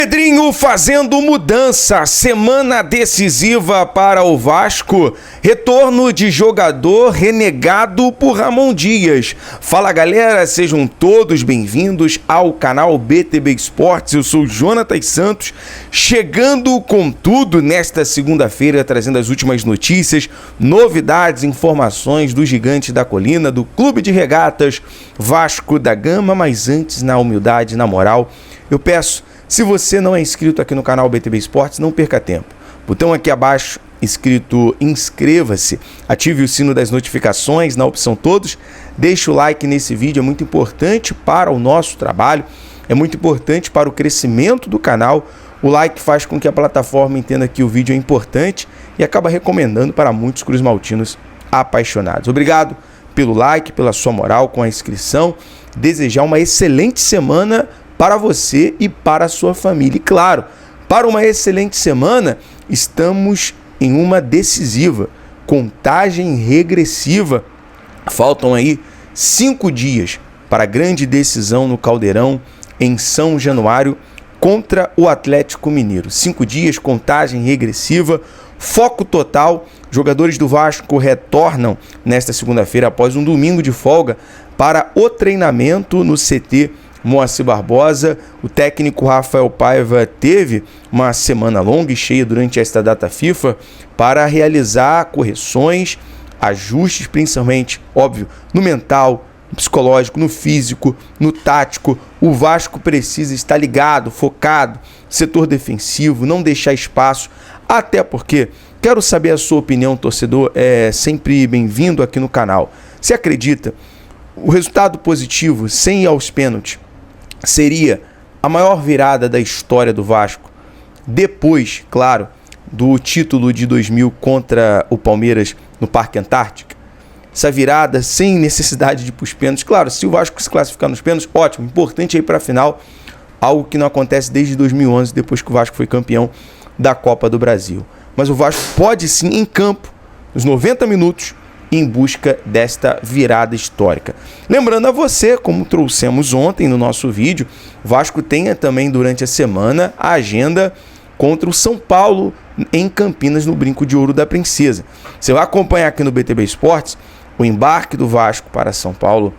Pedrinho fazendo mudança, semana decisiva para o Vasco, retorno de jogador renegado por Ramon Dias. Fala galera, sejam todos bem-vindos ao canal BTB Esportes, eu sou Jonatas Santos, chegando com tudo nesta segunda-feira, trazendo as últimas notícias, novidades, informações do Gigante da Colina, do Clube de Regatas Vasco da Gama, mas antes, na humildade, na moral, eu peço, se você não é inscrito aqui no canal BTB Esportes, não perca tempo. Botão aqui abaixo escrito inscreva-se, ative o sino das notificações na opção todos, deixe o like nesse vídeo, é muito importante para o nosso trabalho, é muito importante para o crescimento do canal. O like faz com que a plataforma entenda que o vídeo é importante e acaba recomendando para muitos cruzmaltinos apaixonados. Obrigado pelo like, pela sua moral com a inscrição, desejar uma excelente semana para você e para a sua família. E claro, para uma excelente semana, estamos em uma decisiva, contagem regressiva. Faltam aí 5 dias para a grande decisão no Caldeirão, em São Januário, contra o Atlético Mineiro. 5 dias, contagem regressiva, foco total. Jogadores do Vasco retornam nesta segunda-feira, após um domingo de folga, para o treinamento no CT Moacir Barbosa. O técnico Rafael Paiva teve uma semana longa e cheia durante esta data FIFA para realizar correções, ajustes, principalmente, óbvio, no mental, no psicológico, no físico, no tático. O Vasco precisa estar ligado, focado, setor defensivo, não deixar espaço, até porque, quero saber a sua opinião, torcedor, é sempre bem-vindo aqui no canal. Você acredita, o resultado positivo, sem ir aos pênaltis, seria a maior virada da história do Vasco, depois, claro, do título de 2000 contra o Palmeiras no Parque Antártica? Essa virada sem necessidade de ir para os pênaltis. Claro, se o Vasco se classificar nos pênaltis, ótimo, importante ir para a final, algo que não acontece desde 2011, depois que o Vasco foi campeão da Copa do Brasil. Mas o Vasco pode sim, em campo, nos 90 minutos, em busca desta virada histórica. Lembrando a você, como trouxemos ontem no nosso vídeo, o Vasco tenha também durante a semana a agenda contra o São Paulo em Campinas, no Brinco de Ouro da Princesa. Você vai acompanhar aqui no BTB Esportes o embarque do Vasco para São Paulo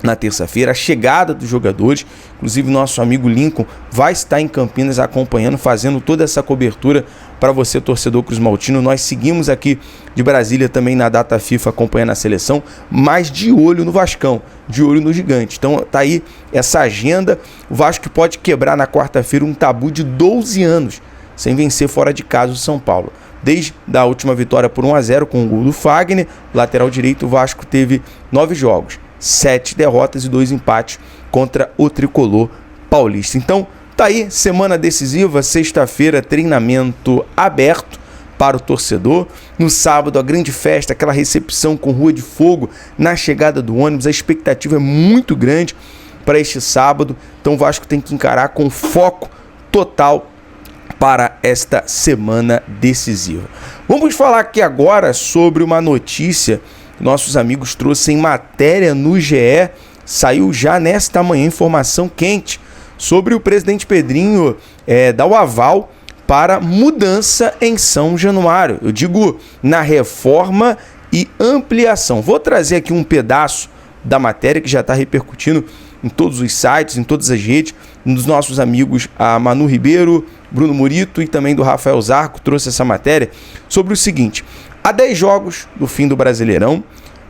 na terça-feira, a chegada dos jogadores, inclusive nosso amigo Lincoln vai estar em Campinas acompanhando, fazendo toda essa cobertura para você, torcedor cruzmaltino. Nós seguimos aqui de Brasília também na data FIFA acompanhando a seleção, mas de olho no Vascão, de olho no Gigante. Então tá aí essa agenda. O Vasco pode quebrar na quarta-feira um tabu de 12 anos sem vencer fora de casa o São Paulo. Desde a última vitória por 1-0 com o gol do Fagner, lateral direito, o Vasco teve 9 jogos, 7 derrotas e 2 empates contra o tricolor paulista. Então, tá aí, semana decisiva, sexta-feira, treinamento aberto para o torcedor. No sábado, a grande festa, aquela recepção com Rua de Fogo na chegada do ônibus. A expectativa é muito grande para este sábado. Então, o Vasco tem que encarar com foco total para esta semana decisiva. Vamos falar aqui agora sobre uma notícia que nossos amigos trouxeram em matéria no GE. Saiu já nesta manhã informação quente sobre o presidente Pedrinho dar o aval para mudança em São Januário. Eu digo na reforma e ampliação. Vou trazer aqui um pedaço da matéria que já está repercutindo em todos os sites, em todas as redes, dos nossos amigos, a Manu Ribeiro, Bruno Murito e também do Rafael Zarco, trouxe essa matéria sobre o seguinte: há 10 jogos do fim do Brasileirão,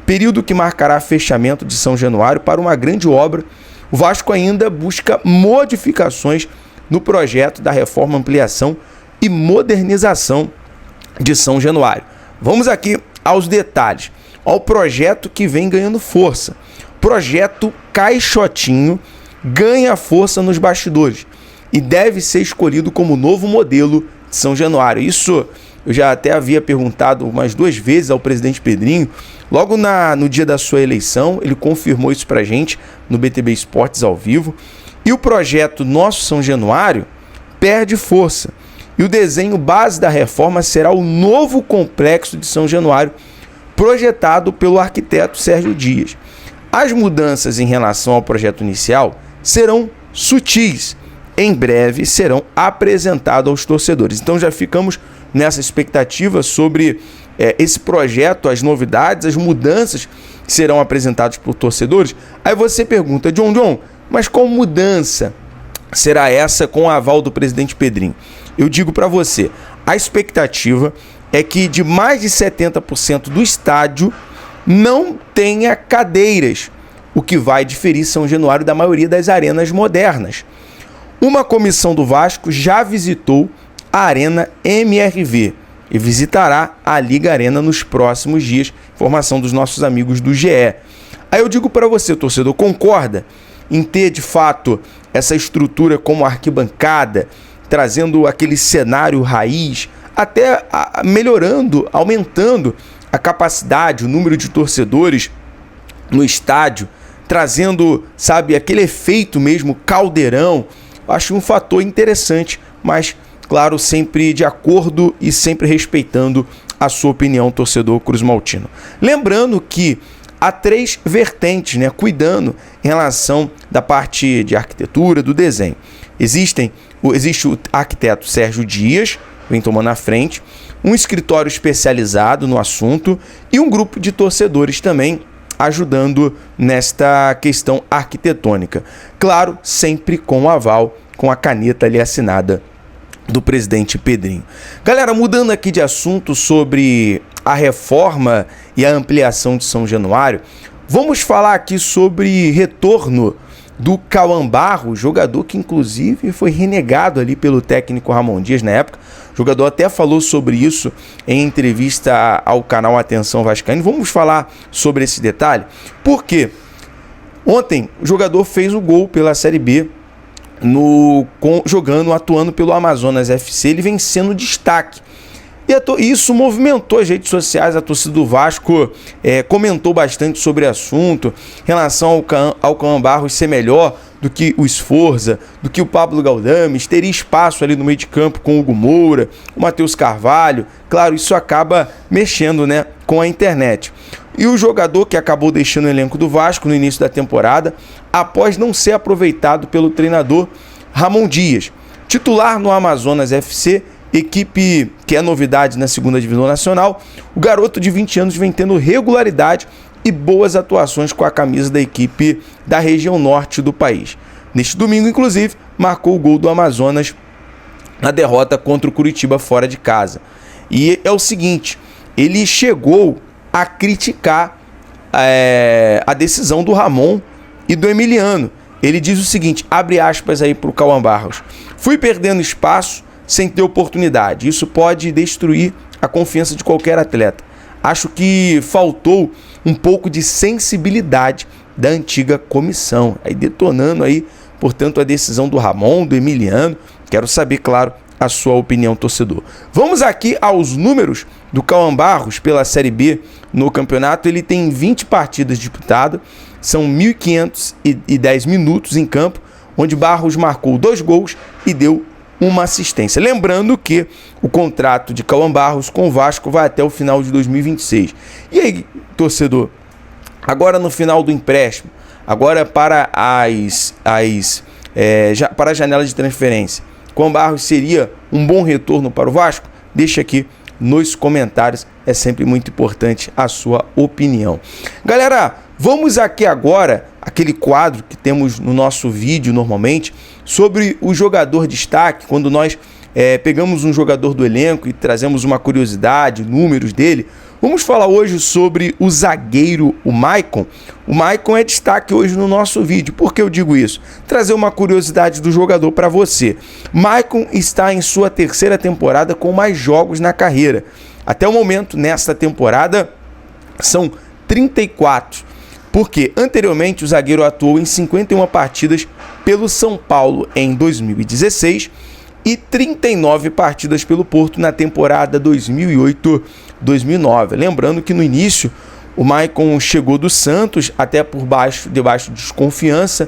período que marcará fechamento de São Januário para uma grande obra, o Vasco ainda busca modificações no projeto da reforma, ampliação e modernização de São Januário. Vamos aqui aos detalhes, ao projeto que vem ganhando força. Projeto Caixotinho ganha força nos bastidores e deve ser escolhido como novo modelo de São Januário. Isso eu já até havia perguntado umas 2 vezes ao presidente Pedrinho. Logo no dia da sua eleição, ele confirmou isso pra gente no BTB Esportes ao vivo. E o projeto Nosso São Januário perde força. E o desenho base da reforma será o novo complexo de São Januário, projetado pelo arquiteto Sérgio Dias. As mudanças em relação ao projeto inicial serão sutis, em breve serão apresentados aos torcedores. Então já ficamos nessa expectativa sobre esse projeto, as novidades, as mudanças que serão apresentadas por torcedores. Aí você pergunta, John, mas qual mudança será essa com o aval do presidente Pedrinho? Eu digo para você, a expectativa é que de mais de 70% do estádio não tenha cadeiras, o que vai diferir São Januário da maioria das arenas modernas. Uma comissão do Vasco já visitou a Arena MRV e visitará a Liga Arena nos próximos dias. Informação dos nossos amigos do GE. Aí eu digo para você, torcedor, concorda em ter de fato essa estrutura como arquibancada, trazendo aquele cenário raiz, até melhorando, aumentando a capacidade, o número de torcedores no estádio, trazendo, sabe, aquele efeito mesmo, caldeirão. Acho um fator interessante, mas, claro, sempre de acordo e sempre respeitando a sua opinião, torcedor cruzmaltino. Lembrando que há 3 vertentes, né, cuidando em relação da parte de arquitetura, do desenho. Existe o arquiteto Sérgio Dias, vem tomando a frente, um escritório especializado no assunto e um grupo de torcedores também ajudando nesta questão arquitetônica. Claro, sempre com o aval, com a caneta ali assinada do presidente Pedrinho. Galera, mudando aqui de assunto sobre a reforma e a ampliação de São Januário, vamos falar aqui sobre retorno do Cauã Barros, jogador que inclusive foi renegado ali pelo técnico Ramon Dias na época. O jogador até falou sobre isso em entrevista ao canal Atenção Vascaíno. Vamos falar sobre esse detalhe, porque ontem o jogador fez o gol pela Série B, atuando pelo Amazonas FC. Ele vem sendo destaque. E isso movimentou as redes sociais, a torcida do Vasco comentou bastante sobre o assunto, em relação ao Cauã Barros ser melhor do que o Sforza, do que o Pablo Galdames, teria espaço ali no meio de campo com o Hugo Moura, o Matheus Carvalho. Claro, isso acaba mexendo, né, com a internet. E o jogador que acabou deixando o elenco do Vasco no início da temporada, após não ser aproveitado pelo treinador Ramon Dias, titular no Amazonas FC, equipe que é novidade na segunda divisão nacional. O garoto de 20 anos vem tendo regularidade e boas atuações com a camisa da equipe da região norte do país. Neste domingo, inclusive, marcou o gol do Amazonas na derrota contra o Curitiba fora de casa. E é o seguinte, ele chegou a criticar a decisão do Ramon e do Emiliano. Ele diz o seguinte, abre aspas aí para o Cauã Barros: fui perdendo espaço sem ter oportunidade. Isso pode destruir a confiança de qualquer atleta. Acho que faltou um pouco de sensibilidade da antiga comissão. Aí detonando aí, portanto, a decisão do Ramon, do Emiliano. Quero saber, claro, a sua opinião, torcedor. Vamos aqui aos números do Cauã Barros pela Série B no campeonato. Ele tem 20 partidas disputadas, são 1.510 minutos em campo, onde Barros marcou 2 gols e deu uma assistência. Lembrando que o contrato de Cauã Barros com o Vasco vai até o final de 2026. E aí, torcedor, agora no final do empréstimo, agora para para a janela de transferência, Cauã Barros seria um bom retorno para o Vasco? Deixa aqui nos comentários, é sempre muito importante a sua opinião. Galera, vamos aqui agora, aquele quadro que temos no nosso vídeo normalmente, sobre o jogador destaque, quando nós pegamos um jogador do elenco e trazemos uma curiosidade, números dele. Vamos falar hoje sobre o zagueiro, o Maicon. O Maicon é destaque hoje no nosso vídeo. Por que eu digo isso? Trazer uma curiosidade do jogador para você. Maicon está em sua 3ª temporada com mais jogos na carreira. Até o momento, nesta temporada, são 34. Porque anteriormente o zagueiro atuou em 51 partidas pelo São Paulo em 2016 e 39 partidas pelo Porto na temporada 2008-2009. Lembrando que no início o Maicon chegou do Santos até debaixo de desconfiança,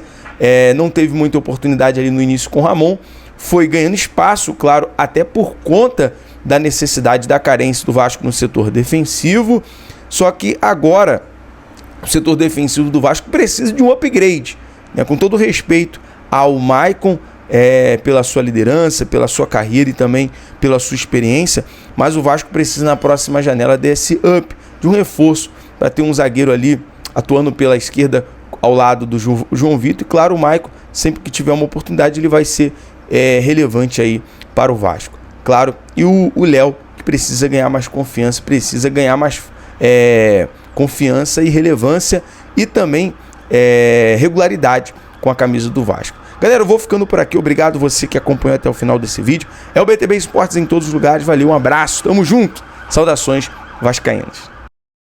não teve muita oportunidade ali no início com o Ramon, foi ganhando espaço, claro, até por conta da necessidade da carência do Vasco no setor defensivo, só que agora o setor defensivo do Vasco precisa de um upgrade, né? Com todo respeito ao Maicon, pela sua liderança, pela sua carreira e também pela sua experiência, mas o Vasco precisa na próxima janela desse up, de um reforço, para ter um zagueiro ali atuando pela esquerda ao lado do João Vitor, e claro, o Maicon, sempre que tiver uma oportunidade, ele vai ser relevante aí para o Vasco. Claro, e o Léo, que precisa ganhar mais confiança, precisa ganhar mais confiança e relevância e também regularidade com a camisa do Vasco. Galera, eu vou ficando por aqui. Obrigado você que acompanhou até o final desse vídeo. É o BTB Esportes em todos os lugares. Valeu, um abraço, tamo junto. Saudações vascaínas.